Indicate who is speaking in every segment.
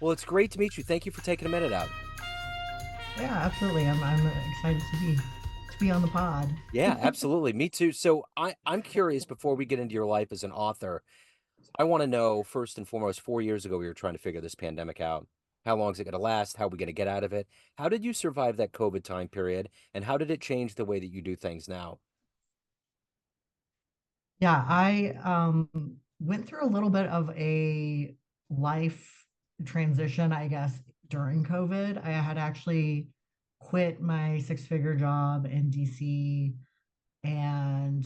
Speaker 1: Well, it's great to meet you. Thank you for taking a minute out.
Speaker 2: Yeah, absolutely. I'm excited to be on the pod.
Speaker 1: Yeah, absolutely. Me too. So I'm curious before we get into your life as an author, I want to know first and foremost, 4 years ago, we were trying to figure this pandemic out. How long is it going to last? How are we going to get out of it? How did you survive that COVID time period? And how did it change the way that you do things now?
Speaker 2: Yeah, I went through a little bit of a life transition, I guess, during COVID. I had actually quit my six-figure job in DC and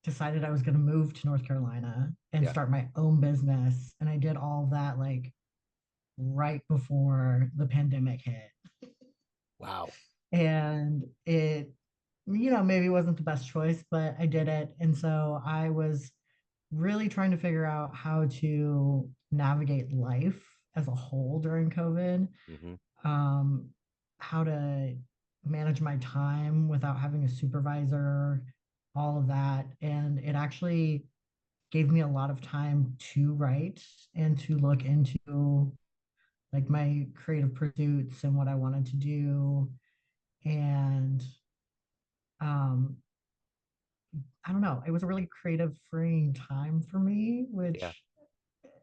Speaker 2: decided I was going to move to North Carolina and
Speaker 1: Yeah.
Speaker 2: start my own business. And I did all of that like right before the pandemic hit.
Speaker 1: Wow.
Speaker 2: And it, maybe wasn't the best choice, but I did it. And so I was really trying to figure out how to navigate life as a whole during COVID,
Speaker 1: Hmm.
Speaker 2: um, how to manage my time without having a supervisor, all of that. And it actually gave me a lot of time to write and to look into like my creative pursuits and what I wanted to do. And um, I don't know, it was a really creative, freeing time for me,
Speaker 1: Yeah.
Speaker 2: which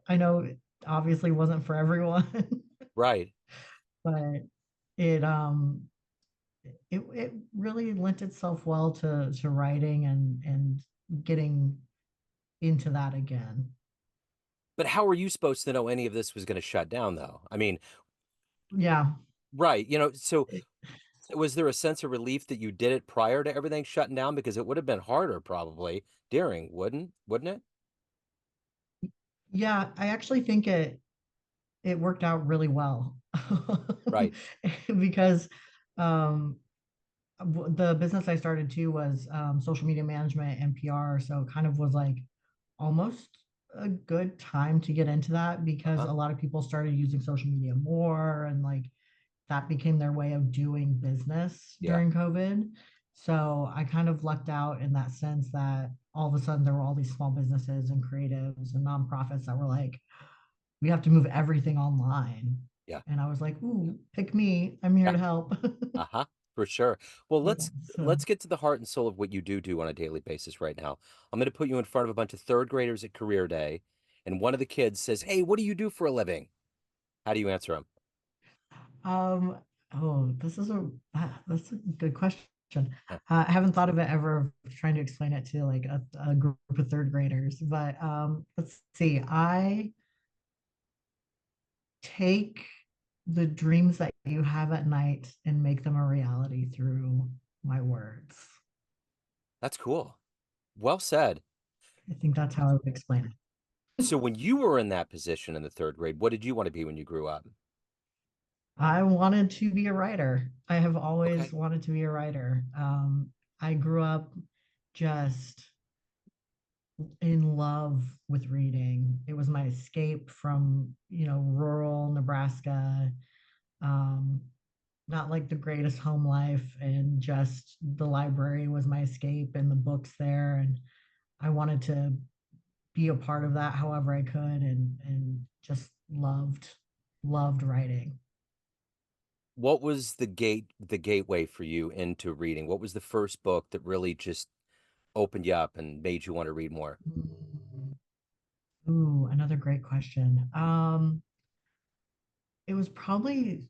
Speaker 2: I know obviously wasn't for everyone,
Speaker 1: Right.
Speaker 2: but it it really lent itself well to writing and getting into that again.
Speaker 1: But how were you supposed to know any of this was going to shut down, though? I mean,
Speaker 2: Yeah.
Speaker 1: right. So was there a sense of relief that you did it prior to everything shutting down? Because it would have been harder probably during, wouldn't it?
Speaker 2: Yeah, I actually think it worked out really well.
Speaker 1: Right.
Speaker 2: Because um the business I started too was social media management and PR. So it kind of was like almost a good time to get into that because
Speaker 1: Uh-huh.
Speaker 2: a lot of people started using social media more and like that became their way of doing business
Speaker 1: Yeah.
Speaker 2: during COVID. So I kind of lucked out in that sense that all of a sudden there were all these small businesses and creatives and nonprofits that were like, we have to move everything online.
Speaker 1: Yeah.
Speaker 2: And I was like, ooh, pick me. I'm here
Speaker 1: Yeah.
Speaker 2: to help.
Speaker 1: Uh-huh. For sure. Well,
Speaker 2: Yeah. So
Speaker 1: let's get to the heart and soul of what you do on a daily basis right now. I'm going to put you in front of a bunch of third graders at career day, and one of the kids says, "Hey, what do you do for a living?" How do you answer them?
Speaker 2: Um, oh, that's a good question. I haven't thought of it ever trying to explain it to like a group of third graders, but let's see. I take the dreams that you have at night and make them a reality through my words.
Speaker 1: That's cool. Well said.
Speaker 2: I think that's how I would explain it.
Speaker 1: So when you were in that position in the third grade, what did you want to be when you grew up?
Speaker 2: I wanted to be a writer. I have always
Speaker 1: Okay.
Speaker 2: wanted to be a writer. I grew up just in love with reading. It was my escape from, rural Nebraska. Um, Not like the greatest home life, and just the library was my escape and the books there. And I wanted to be a part of that however I could, and just loved writing.
Speaker 1: What was the gateway for you into reading? What was the first book that really just opened you up and made you want to read more?
Speaker 2: Ooh, another great question. It was probably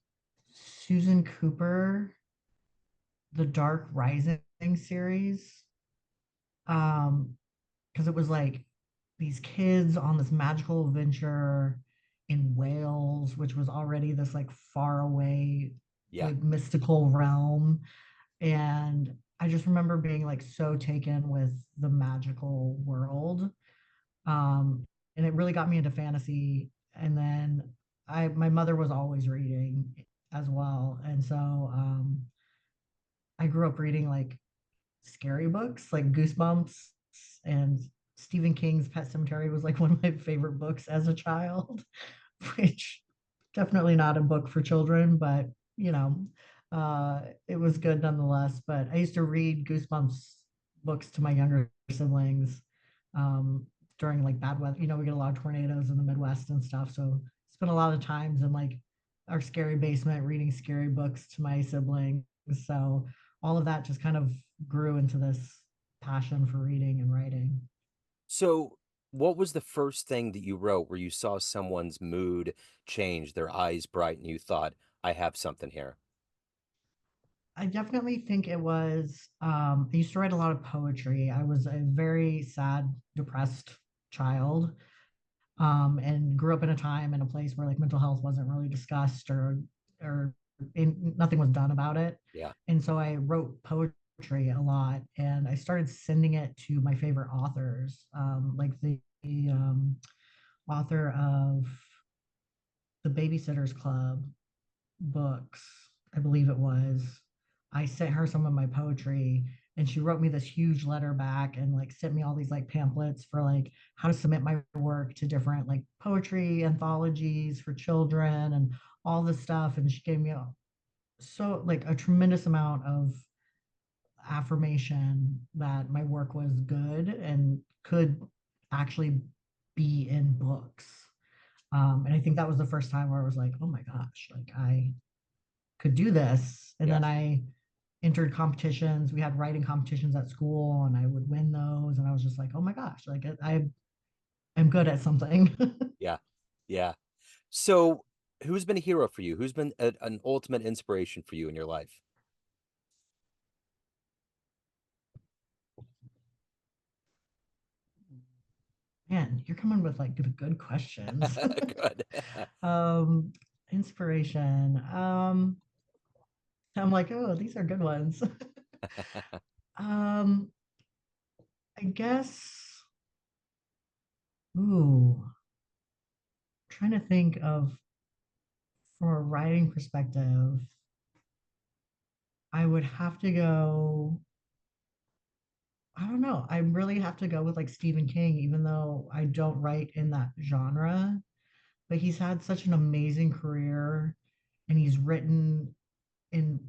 Speaker 2: Susan Cooper, the Dark Rising series. Because it was like these kids on this magical adventure in Wales, which was already this like far away,
Speaker 1: Yeah.
Speaker 2: like mystical realm. And I just remember being like so taken with the magical world. Um, and it really got me into fantasy. And then my mother was always reading as well. And so I grew up reading like scary books like Goosebumps, and Stephen King's Pet Cemetery was like one of my favorite books as a child, which definitely not a book for children, but you know, it was good nonetheless. But I used to read Goosebumps books to my younger siblings um, during like bad weather. We get a lot of tornadoes in the Midwest and stuff, so spent a lot of times in like our scary basement reading scary books to my siblings. So all of that just kind of grew into this passion for reading and writing.
Speaker 1: So, what was the first thing that you wrote where you saw someone's mood change, their eyes brighten, you thought, I have something here?
Speaker 2: I definitely think it was, I used to write a lot of poetry. I was a very sad, depressed child, and grew up in a time and a place where like mental health wasn't really discussed or nothing was done about it.
Speaker 1: Yeah.
Speaker 2: And so I wrote poetry a lot, and I started sending it to my favorite authors, like the author of the Babysitters Club books, I believe it was. I sent her some of my poetry, and she wrote me this huge letter back and like sent me all these like pamphlets for like how to submit my work to different like poetry anthologies for children and all this stuff. And she gave me so like a tremendous amount of affirmation that my work was good and could actually be in books. And I think that was the first time where I was like, oh my gosh, like I could do this. And then
Speaker 1: Yes.
Speaker 2: I entered competitions. We had writing competitions at school, and I would win those. And I was just like, oh my gosh, like I am good at something.
Speaker 1: Yeah. Yeah. So, who's been a hero for you? Who's been an ultimate inspiration for you in your life?
Speaker 2: Man, you're coming with like good questions.
Speaker 1: Good.
Speaker 2: um, Inspiration. I'm like, oh, these are good ones. um, I guess. Ooh, trying to think of from a writing perspective. I would have to go. I don't know. I really have to go with like Stephen King, even though I don't write in that genre. But he's had such an amazing career, and he's written in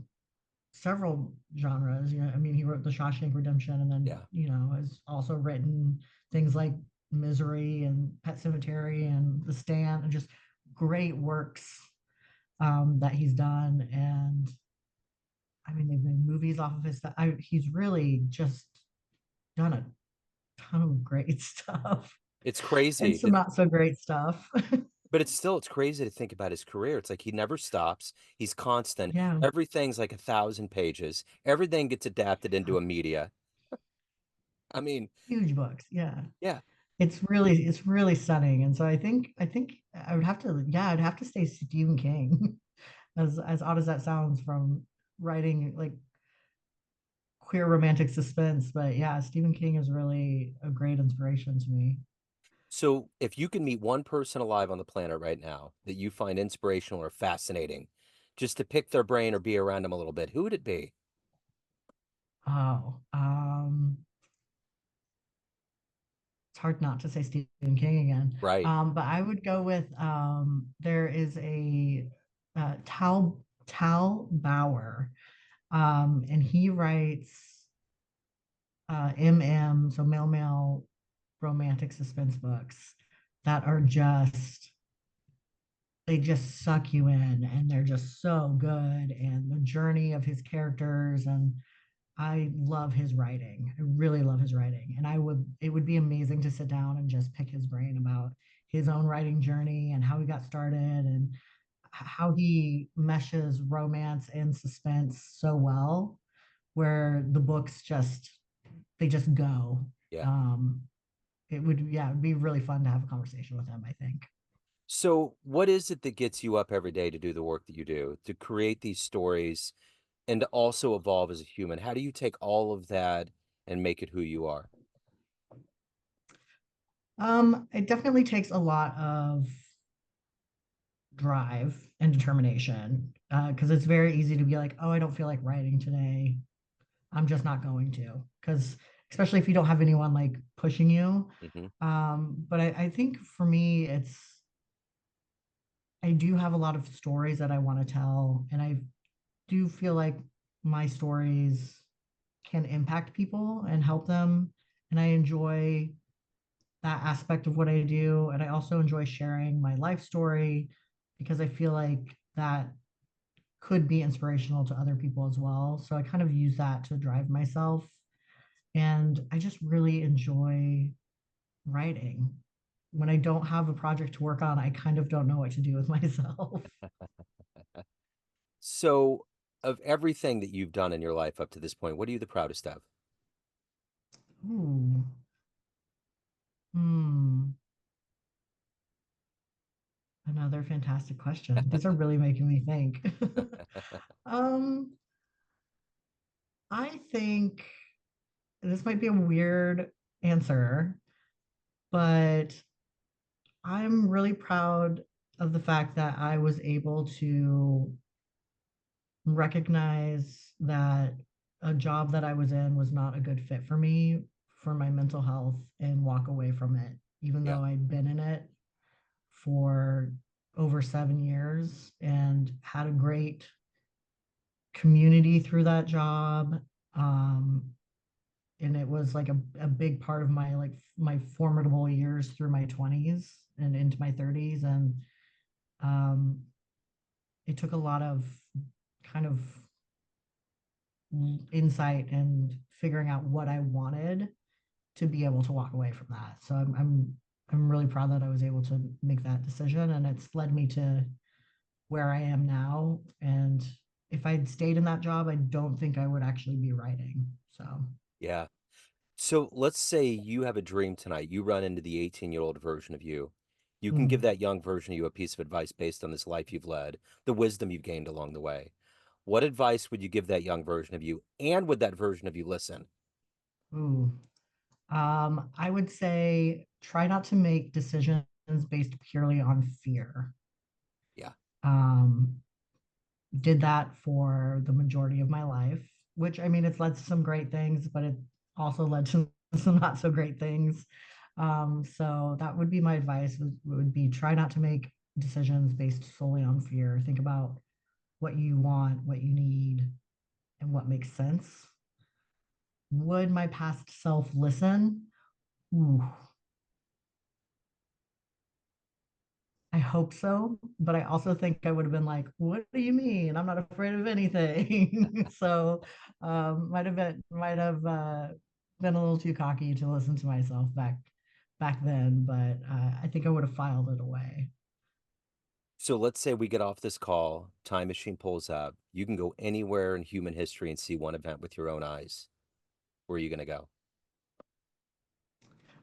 Speaker 2: several genres. You know, I mean, he wrote The Shawshank Redemption, and then
Speaker 1: Yeah.
Speaker 2: has also written things like Misery and Pet Cemetery and The Stand, and just great works that he's done. And I mean, they've made movies off of his stuff. He's really just done a ton of great stuff
Speaker 1: It's
Speaker 2: and
Speaker 1: crazy
Speaker 2: some
Speaker 1: to,
Speaker 2: not so great stuff.
Speaker 1: but it's crazy to think about his career. It's like he never stops. He's constant.
Speaker 2: Yeah,
Speaker 1: Everything's like 1,000 pages. Everything gets adapted into a media. I mean,
Speaker 2: huge books. Yeah.
Speaker 1: yeah.
Speaker 2: It's really stunning. And so I think I would have to, yeah, I'd have to say Stephen King. As odd as that sounds from writing like queer romantic suspense, but yeah, Stephen King is really a great inspiration to me.
Speaker 1: So if you can meet one person alive on the planet right now that you find inspirational or fascinating, just to pick their brain or be around them a little bit, who would it be?
Speaker 2: Oh, it's hard not to say Stephen King again.
Speaker 1: Right.
Speaker 2: But I would go with there is a Tal Bauer, and he writes so male romantic suspense books that are just they just suck you in, and they're just so good, and the journey of his characters. And I love his writing. I really love his writing. And it would be amazing to sit down and just pick his brain about his own writing journey and how he got started and how he meshes romance and suspense so well, where the books they just go.
Speaker 1: Yeah.
Speaker 2: Um, yeah, it'd be really fun to have a conversation with him, I think.
Speaker 1: So what is it that gets you up every day to do the work that you do, to create these stories and to also evolve as a human? How do you take all of that and make it who you are?
Speaker 2: It definitely takes a lot of drive and determination because it's very easy to be like, oh, I don't feel like writing today. I'm just not going to. Because especially if you don't have anyone like pushing you.
Speaker 1: Hmm.
Speaker 2: But I think for me, I do have a lot of stories that I want to tell. And I do feel like my stories can impact people and help them. And I enjoy that aspect of what I do. And I also enjoy sharing my life story because I feel like that could be inspirational to other people as well. So I kind of use that to drive myself. And I just really enjoy writing. When I don't have a project to work on, I kind of don't know what to do with myself.
Speaker 1: So, of everything that you've done in your life up to this point, what are you the proudest of?
Speaker 2: Ooh. Hmm. Another fantastic question. These are really making me think. um, I think this might be a weird answer, but I'm really proud of the fact that I was able to recognize that a job that I was in was not a good fit for me for my mental health and walk away from it, even
Speaker 1: Yeah,
Speaker 2: though I'd been in it for over 7 years and had a great community through that job. Um, and it was like a big part of my like my formidable years through my 20s and into my 30s. And um, it took a lot of kind of insight and figuring out what I wanted to be able to walk away from that. So I'm really proud that I was able to make that decision, and it's led me to where I am now. And if I'd stayed in that job, I don't think I would actually be writing. So,
Speaker 1: yeah. So let's say you have a dream tonight. You run into the 18-year-old version of you. You can give
Speaker 2: mm,
Speaker 1: that young version of you a piece of advice based on this life you've led, the wisdom you've gained along the way. What advice would you give that young version of you? And would that version of you listen?
Speaker 2: ooh, I would say try not to make decisions based purely on fear.
Speaker 1: Yeah,
Speaker 2: Um, did that for the majority of my life, which I mean, it's led to some great things, but it also led to some not so great things. So that would be my advice would be try not to make decisions based solely on fear. Think about what you want, what you need, and what makes sense. Would my past self listen? Ooh, I hope so, but I also think I would have been like, "What do you mean? I'm not afraid of anything." So, might have been a little too cocky to listen to myself back then, but I think I would have filed it away.
Speaker 1: so let's say we get off this call, time machine pulls up. You can go anywhere in human history and see one event with your own eyes. Where are you going to go?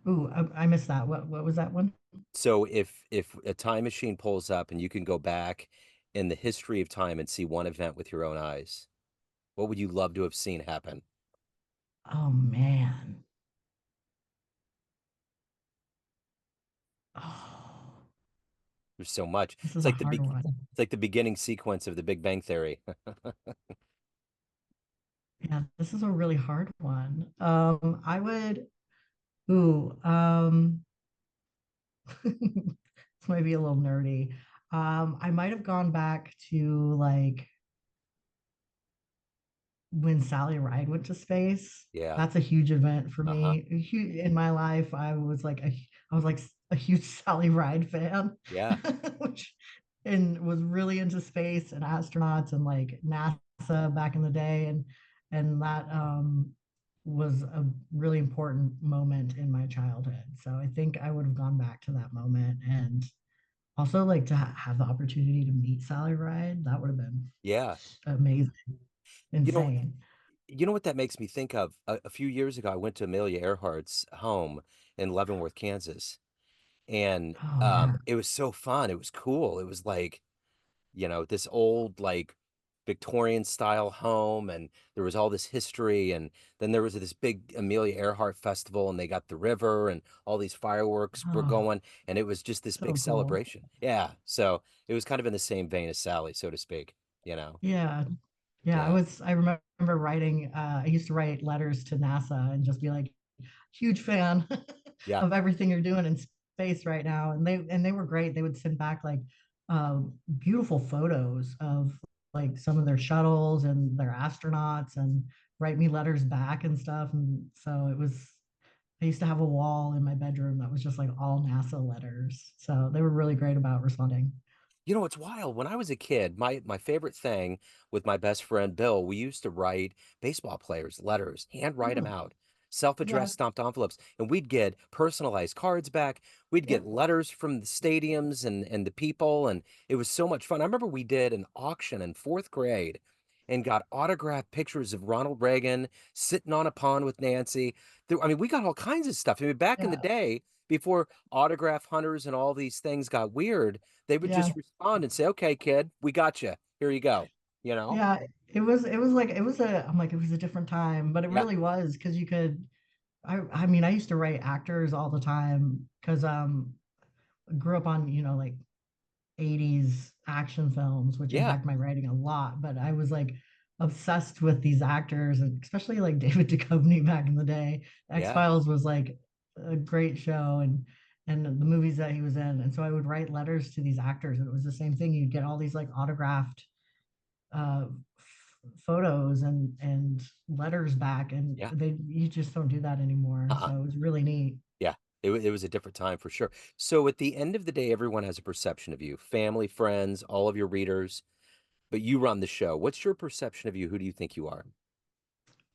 Speaker 2: Ooh, I missed that. What was that one?
Speaker 1: So if a time machine pulls up and you can go back in the history of time and see one event with your own eyes, what would you love to have seen happen?
Speaker 2: Oh man. Oh,
Speaker 1: There's so much.
Speaker 2: this
Speaker 1: It's
Speaker 2: is a
Speaker 1: like
Speaker 2: hard one.
Speaker 1: it's like the beginning sequence of the Big Bang Theory.
Speaker 2: Yeah, this is a really hard one. I would. Ooh, this might be a little nerdy. I might have gone back to like when Sally Ride went to space.
Speaker 1: Yeah.
Speaker 2: That's a huge event for
Speaker 1: Uh-huh.
Speaker 2: me. In my life, I was like a huge Sally Ride fan,
Speaker 1: Yeah.
Speaker 2: which and was really into space and astronauts and like NASA back in the day, and that was a really important moment in my childhood. So I think I would have gone back to that moment and also like to have the opportunity to meet Sally Ride. That would have been
Speaker 1: Yeah.
Speaker 2: amazing,
Speaker 1: You know,
Speaker 2: insane.
Speaker 1: you know what that makes me think of? A few years ago, I went to Amelia Earhart's home in Leavenworth, Kansas, and
Speaker 2: Oh yeah.
Speaker 1: it was so fun. It was cool. It was like, this old like Victorian style home, and there was all this history, and then there was this big Amelia Earhart festival, and they got the river and all these fireworks were
Speaker 2: Oh,
Speaker 1: going, and it was just this big
Speaker 2: so cool.
Speaker 1: celebration. Yeah, so it was kind of in the same vein as Sally, so to speak, you know.
Speaker 2: Yeah. Yeah.
Speaker 1: Yeah,
Speaker 2: I remember writing, I used to write letters to NASA and just be like, huge fan
Speaker 1: yeah,
Speaker 2: of everything you're doing in space right now. And they were great. They would send back like beautiful photos of like some of their shuttles and their astronauts and write me letters back and stuff. And so I used to have a wall in my bedroom that was just like all NASA letters. So they were really great about responding.
Speaker 1: You know, it's wild. When I was a kid, my favorite thing with my best friend Bill, we used to write baseball players letters, hand write them
Speaker 2: Oh,
Speaker 1: out,
Speaker 2: yeah,
Speaker 1: self-addressed stamped envelopes, and we'd get personalized cards back. We'd get
Speaker 2: yep,
Speaker 1: letters from the stadiums and the people, and it was so much fun. I remember we did an auction in fourth grade and got autographed pictures of Ronald Reagan sitting on a pond with Nancy. I mean, we got all kinds of stuff. I mean, back in the
Speaker 2: yeah,
Speaker 1: day, before autograph hunters and all these things got weird, they would
Speaker 2: yeah,
Speaker 1: just respond and say, "Okay, kid, we got you. Here you go." You know?
Speaker 2: yeah. It was like it was a I'm like it was a different time, but it
Speaker 1: Yeah,
Speaker 2: really was because you could. I mean, I used to write actors all the time because grew up on like 80s action films, which
Speaker 1: yeah,
Speaker 2: impact my writing a lot. But I was like obsessed with these actors, and especially like David Duchovny back in the day. X
Speaker 1: yeah,
Speaker 2: Files was like a great show, and the movies that he was in. And so I would write letters to these actors, and it was the same thing. You'd get all these like autographed uh, photos and letters back, and
Speaker 1: yeah.
Speaker 2: they you just don't do that anymore.
Speaker 1: Uh-uh.
Speaker 2: So it was really neat.
Speaker 1: Yeah. It was a different time for sure. So at the end of the day, everyone has a perception of you, family, friends, all of your readers, but you run the show. What's your perception of you? Who do you think you are?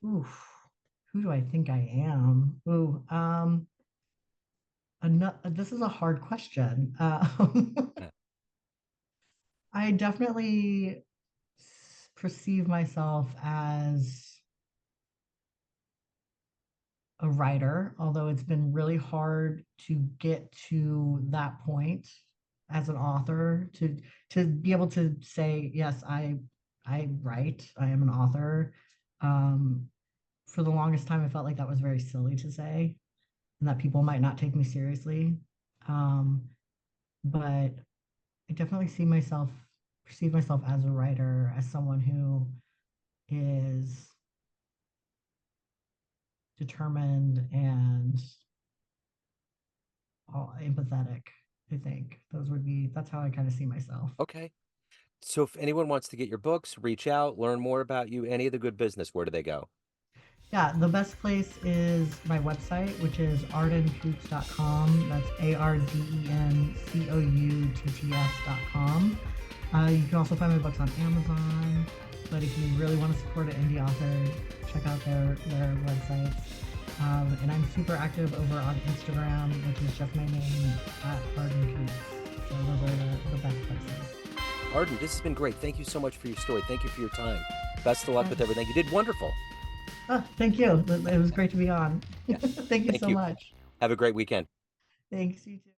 Speaker 2: Oof. Who do I think I am? Ooh, this is a hard question.
Speaker 1: Yeah.
Speaker 2: I definitely perceive myself as a writer, although it's been really hard to get to that point as an author to be able to say yes, I write, I am an author. Um, for the longest time, I felt like that was very silly to say, and that people might not take me seriously. Um, but I definitely perceive myself as a writer, as someone who is determined and empathetic. I think that's how I kind of see myself.
Speaker 1: Okay. So if anyone wants to get your books, reach out, learn more about you, any of the good business, where do they go?
Speaker 2: Yeah, the best place is my website, which is ardencouts.com. That's ARDENCOUTTS.com. You can also find my books on Amazon. But if you really want to support an indie author, check out their websites. And I'm super active over on Instagram, which is just my name at Arden Coutts. So those are the best places.
Speaker 1: Arden, this has been great. Thank you so much for your story. Thank you for your time. Best of luck
Speaker 2: Yeah.
Speaker 1: with everything. You did wonderful.
Speaker 2: Oh, thank you. It was great to be on.
Speaker 1: Yeah.
Speaker 2: Thank you
Speaker 1: Thank
Speaker 2: so
Speaker 1: you.
Speaker 2: much.
Speaker 1: Have a great weekend.
Speaker 2: Thanks, you too.